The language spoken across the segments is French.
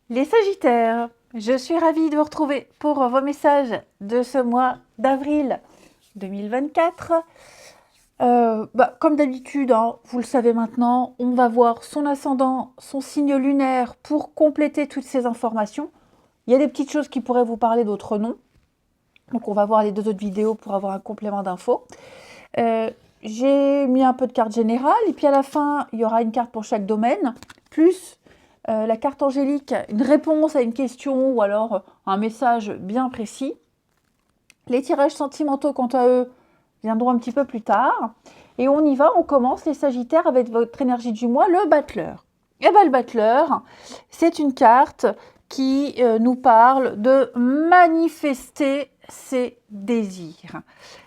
Les Sagittaires, je suis ravie de vous retrouver pour vos messages de ce mois d'avril 2024. Comme d'habitude, hein, vous le savez maintenant, on va voir son ascendant, son signe lunaire pour compléter toutes ces informations. Il y a des petites choses qui pourraient vous parler, d'autres non. Donc on va voir les deux autres vidéos pour avoir un complément d'infos. J'ai mis un peu de cartes générales et puis à la fin, il y aura une carte pour chaque domaine, plus la carte angélique, une réponse à une question ou alors un message bien précis. Les tirages sentimentaux, quant à eux, viendront un petit peu plus tard. Et on y va, on commence les Sagittaires avec votre énergie du mois, le battleur. Et bien le battleur, c'est une carte qui nous parle de manifester ses désirs.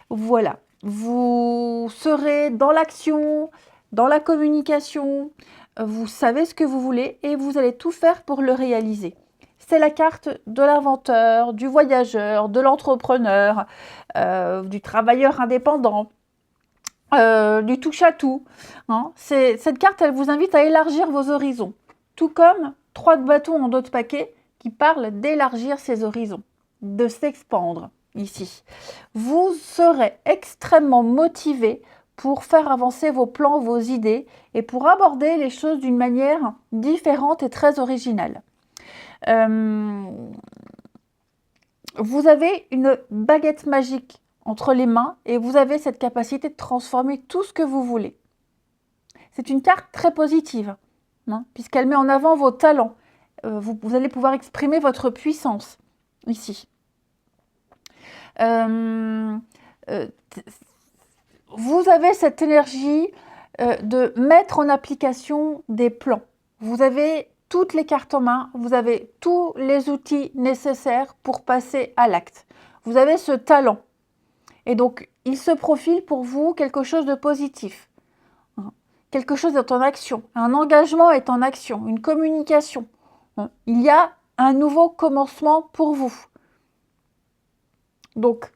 Voilà, vous serez dans l'action, dans la communication, vous savez ce que vous voulez et vous allez tout faire pour le réaliser. C'est la carte de l'inventeur, du voyageur, de l'entrepreneur, du travailleur indépendant, du touche-à-tout. Hein. Cette carte, elle vous invite à élargir vos horizons. Tout comme 3 de bâton en dos de paquet qui parle d'élargir ses horizons, de s'expandre ici. Vous serez extrêmement motivé pour faire avancer vos plans, vos idées et pour aborder les choses d'une manière différente et très originale. Vous avez une baguette magique entre les mains et vous avez cette capacité de transformer tout ce que vous voulez. C'est une carte très positive, hein, puisqu'elle met en avant vos talents. Vous allez pouvoir exprimer votre puissance ici. Vous avez cette énergie de mettre en application des plans. Vous avez toutes les cartes en main, vous avez tous les outils nécessaires pour passer à l'acte. Vous avez ce talent. Et donc, il se profile pour vous quelque chose de positif. Quelque chose est en action. Un engagement est en action. Une communication. Il y a un nouveau commencement pour vous. Donc,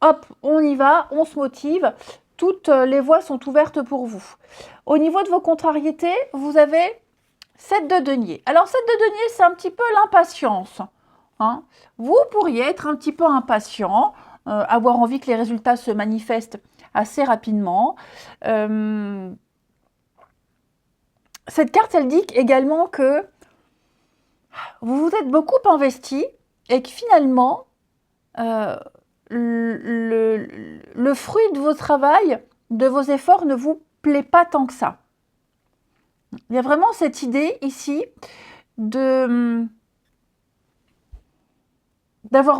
hop, on y va, on se motive. Toutes les voies sont ouvertes pour vous. Au niveau de vos contrariétés, vous avez 7 de denier. Alors, 7 de denier, c'est un petit peu l'impatience. Hein. Vous pourriez être un petit peu impatient, avoir envie que les résultats se manifestent assez rapidement. Cette carte, elle dit également que vous vous êtes beaucoup investi et que finalement, le fruit de vos travail, de vos efforts ne vous plaît pas tant que ça. Il y a vraiment cette idée ici d'avoir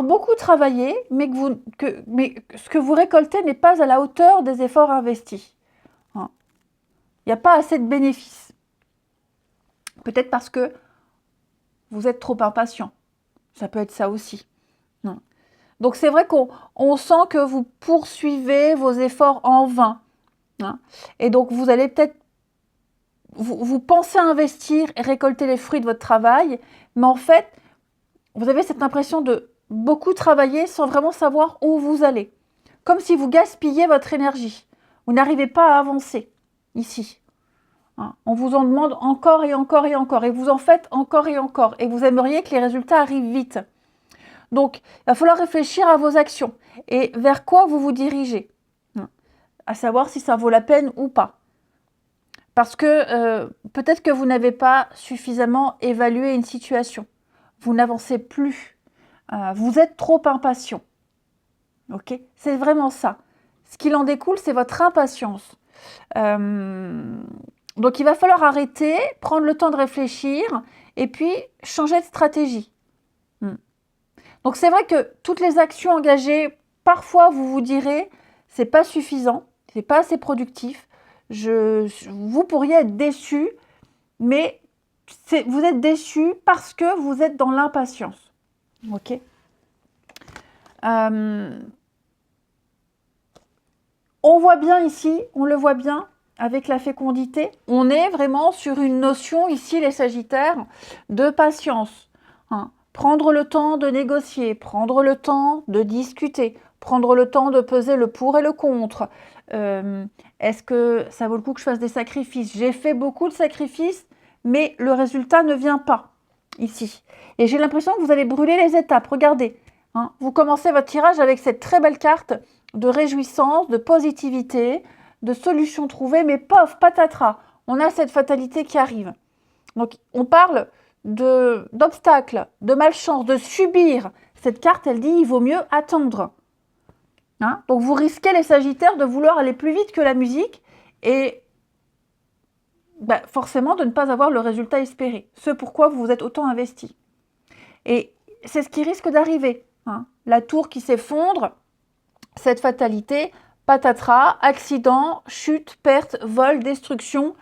beaucoup travaillé, mais ce que vous récoltez n'est pas à la hauteur des efforts investis. Il n'y a pas assez de bénéfices. Peut-être parce que vous êtes trop impatient. Ça peut être ça aussi. Donc c'est vrai qu'on sent que vous poursuivez vos efforts en vain. Et donc vous allez peut-être vous pensez investir et récolter les fruits de votre travail, mais en fait, vous avez cette impression de beaucoup travailler sans vraiment savoir où vous allez. Comme si vous gaspilliez votre énergie. Vous n'arrivez pas à avancer ici. On vous en demande encore et encore et encore. Et vous en faites encore et encore. Et vous aimeriez que les résultats arrivent vite. Donc, il va falloir réfléchir à vos actions et vers quoi vous vous dirigez. À savoir si ça vaut la peine ou pas. Parce que peut-être que vous n'avez pas suffisamment évalué une situation. Vous n'avancez plus. Vous êtes trop impatient. Ok ? C'est vraiment ça. Ce qu'il en découle, c'est votre impatience. Donc, il va falloir arrêter, prendre le temps de réfléchir et puis changer de stratégie. Donc, c'est vrai que toutes les actions engagées, parfois, vous vous direz, c'est pas suffisant, c'est pas assez productif. Vous pourriez être déçu, mais vous êtes déçu parce que vous êtes dans l'impatience. Ok. On voit bien ici, on le voit bien avec la fécondité, on est vraiment sur une notion ici, les Sagittaires, de patience. Prendre le temps de négocier, prendre le temps de discuter, prendre le temps de peser le pour et le contre. Est-ce que ça vaut le coup que je fasse des sacrifices? J'ai fait beaucoup de sacrifices, mais le résultat ne vient pas. ici. Et j'ai l'impression que vous allez brûler les étapes. Regardez, hein, vous commencez votre tirage avec cette très belle carte de réjouissance, de positivité, de solutions trouvées, mais pof, patatras, on a cette fatalité qui arrive. Donc, on parle d'obstacles, de malchance, de subir. Cette carte, elle dit, il vaut mieux attendre. Hein? Donc, vous risquez, les Sagittaires, de vouloir aller plus vite que la musique et forcément de ne pas avoir le résultat espéré. Ce pourquoi vous vous êtes autant investi. Et c'est ce qui risque d'arriver. Hein? La tour qui s'effondre, cette fatalité, patatras, accident, chute, perte, vol, destruction.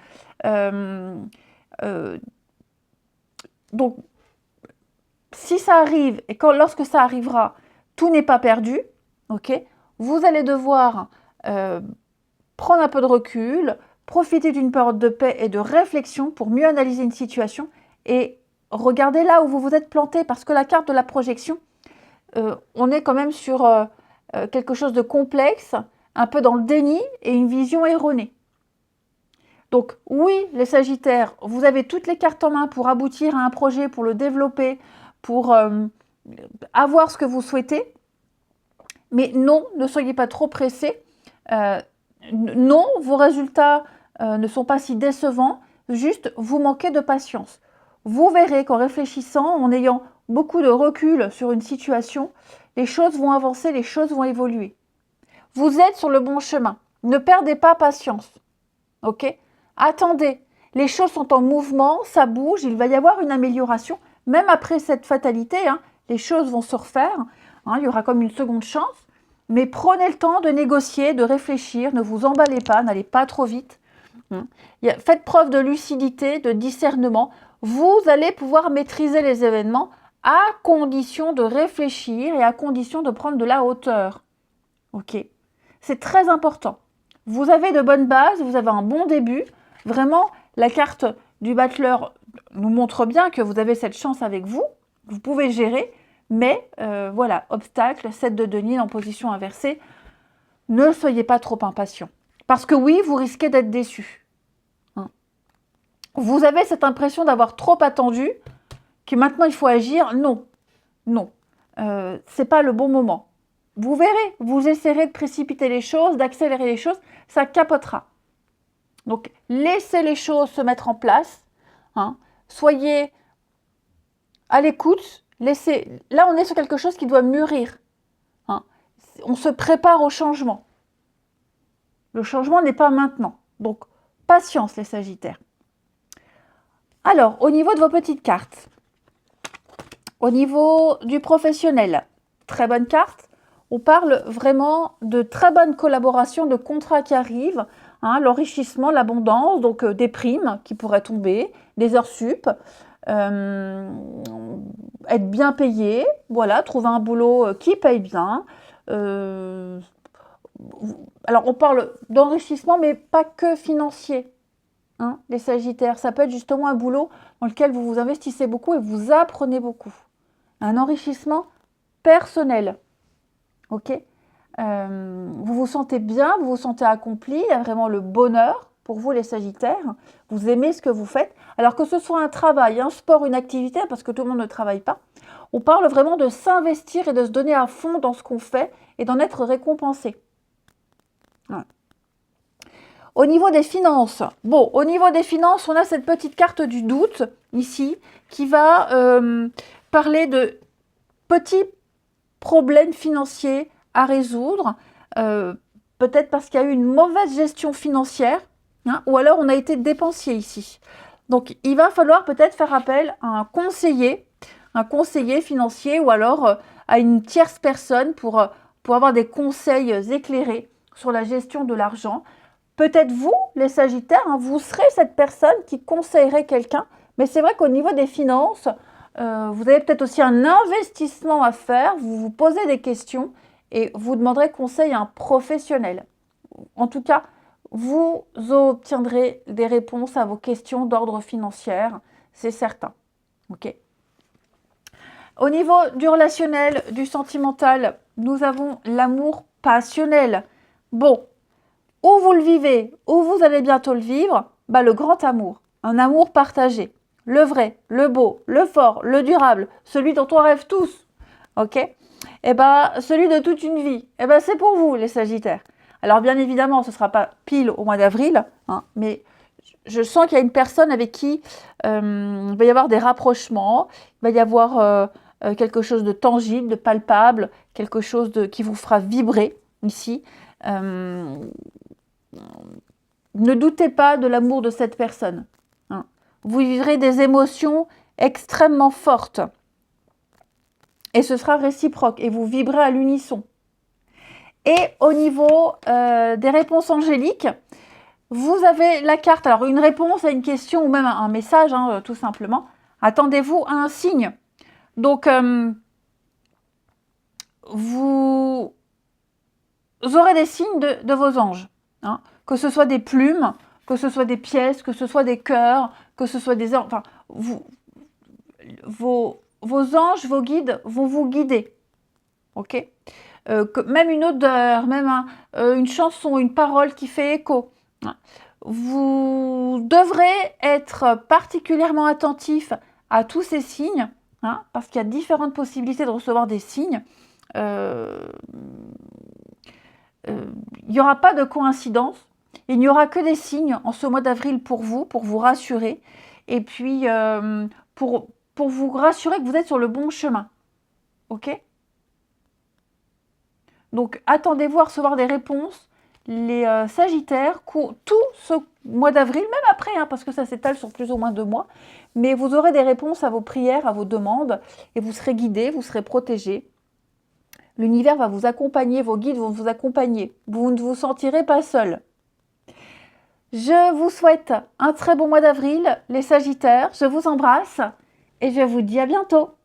Donc, si ça arrive, et lorsque ça arrivera, tout n'est pas perdu, ok, vous allez devoir prendre un peu de recul, profiter d'une période de paix et de réflexion pour mieux analyser une situation et regarder là où vous vous êtes planté, parce que la carte de la projection, on est quand même sur quelque chose de complexe, un peu dans le déni et une vision erronée. Donc oui, les Sagittaires, vous avez toutes les cartes en main pour aboutir à un projet, pour le développer, pour avoir ce que vous souhaitez. Mais non, ne soyez pas trop pressés. Non, vos résultats ne sont pas si décevants, juste vous manquez de patience. Vous verrez qu'en réfléchissant, en ayant beaucoup de recul sur une situation, les choses vont avancer, les choses vont évoluer. Vous êtes sur le bon chemin. Ne perdez pas patience. Ok ? Attendez, les choses sont en mouvement, ça bouge, il va y avoir une amélioration. Même après cette fatalité, hein, les choses vont se refaire. Hein, il y aura comme une seconde chance. Mais prenez le temps de négocier, de réfléchir, ne vous emballez pas, n'allez pas trop vite. Faites preuve de lucidité, de discernement. Vous allez pouvoir maîtriser les événements à condition de réfléchir et à condition de prendre de la hauteur. Ok ? C'est très important. Vous avez de bonnes bases, vous avez un bon début. Vraiment, la carte du battleur nous montre bien que vous avez cette chance avec vous. Vous pouvez gérer. Mais voilà, obstacle, 7 de denier en position inversée. Ne soyez pas trop impatient. Parce que oui, vous risquez d'être déçu. Hein. Vous avez cette impression d'avoir trop attendu, que maintenant il faut agir. Non, non. Ce n'est pas le bon moment. Vous verrez, vous essaierez de précipiter les choses, d'accélérer les choses, ça capotera. Donc, laissez les choses se mettre en place. Hein. Soyez à l'écoute. Là, on est sur quelque chose qui doit mûrir. Hein. On se prépare au changement. Le changement n'est pas maintenant. Donc, patience, les Sagittaires. Alors, au niveau de vos petites cartes, au niveau du professionnel, très bonne carte. On parle vraiment de très bonne collaboration, de contrats qui arrivent, hein, l'enrichissement, l'abondance, donc des primes qui pourraient tomber, des heures sup, être bien payé, voilà, trouver un boulot qui paye bien. Alors, on parle d'enrichissement, mais pas que financier, hein, les Sagittaires. Ça peut être justement un boulot dans lequel vous vous investissez beaucoup et vous apprenez beaucoup. Un enrichissement personnel. Ok, vous vous sentez bien, vous vous sentez accompli, il y a vraiment le bonheur pour vous les Sagittaires, vous aimez ce que vous faites, alors que ce soit un travail, un sport, une activité, parce que tout le monde ne travaille pas, on parle vraiment de s'investir et de se donner à fond dans ce qu'on fait et d'en être récompensé. Ouais. Au niveau des finances, bon, au niveau des finances, on a cette petite carte du doute, ici, qui va parler de petits problèmes financiers à résoudre, peut-être parce qu'il y a eu une mauvaise gestion financière, hein, ou alors on a été dépensier ici. Donc il va falloir peut-être faire appel à un conseiller financier, ou alors à une tierce personne pour avoir des conseils éclairés sur la gestion de l'argent. Peut-être vous, les Sagittaires, hein, vous serez cette personne qui conseillerait quelqu'un, mais c'est vrai qu'au niveau des finances, vous avez peut-être aussi un investissement à faire, vous vous posez des questions et vous demanderez conseil à un professionnel. En tout cas, vous obtiendrez des réponses à vos questions d'ordre financier, c'est certain. Okay. Au niveau du relationnel, du sentimental, nous avons l'amour passionnel. Bon, où vous le vivez, où vous allez bientôt le vivre, le grand amour, un amour partagé. le vrai, le beau, le fort, le durable, celui dont on rêve tous, ok? Eh ben, celui de toute une vie, eh ben, c'est pour vous, les Sagittaires. Alors, bien évidemment, ce ne sera pas pile au mois d'avril, hein, mais je sens qu'il y a une personne avec qui il va y avoir des rapprochements, il va y avoir quelque chose de tangible, de palpable, quelque chose qui vous fera vibrer ici. Ne doutez pas de l'amour de cette personne. Hein. Vous vivrez des émotions extrêmement fortes. Et ce sera réciproque et vous vibrez à l'unisson. Et au niveau des réponses angéliques, vous avez la carte, alors une réponse à une question ou même un message, hein, tout simplement. Attendez-vous à un signe. Donc, vous aurez des signes de vos anges. Hein, que ce soit des plumes, que ce soit des pièces, que ce soit des cœurs, que ce soit des... Enfin, vos anges, vos guides vont vous guider. Ok, même une odeur, même une chanson, une parole qui fait écho. Vous devrez être particulièrement attentif à tous ces signes, hein, parce qu'il y a différentes possibilités de recevoir des signes. Il n'y aura pas de coïncidence. Il n'y aura que des signes en ce mois d'avril pour vous rassurer. Et puis, pour vous rassurer que vous êtes sur le bon chemin. Ok ? Donc, attendez-vous à recevoir des réponses, les Sagittaires, tout ce mois d'avril, même après, hein, parce que ça s'étale sur plus ou moins 2 mois. Mais vous aurez des réponses à vos prières, à vos demandes, et vous serez guidés, vous serez protégés. L'univers va vous accompagner, vos guides vont vous accompagner. Vous ne vous sentirez pas seul. Je vous souhaite un très bon mois d'avril, les Sagittaires. Je vous embrasse et je vous dis à bientôt.